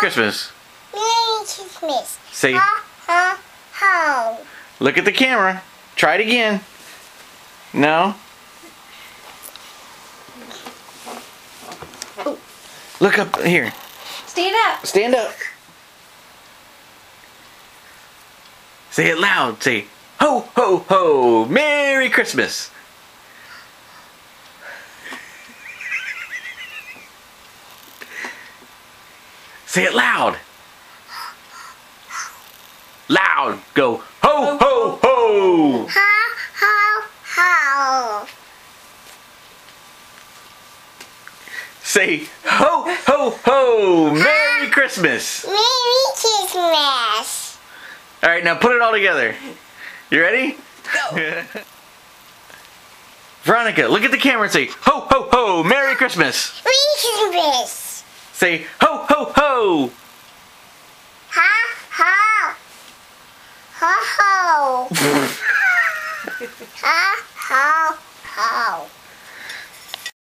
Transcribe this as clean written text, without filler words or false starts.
Christmas. Merry Christmas. Say, Ho, ho, ho. look at the camera. Try it again. No? Look up here. Stand up. Stand up. Say it loud. Say, ho, ho, ho. Merry Christmas. Say it loud. Loud. Go, ho, ho, ho. Ho, ho, ho. Say, ho, ho, ho. Merry Christmas. Merry Christmas. All right, now put it all together. You ready? Go. Veronica, look at the camera and say, ho, ho, ho. Merry Christmas. Merry Christmas. Say, ho, ho, ho. Ho, ho. Ho, ho. Ho, ho, ho.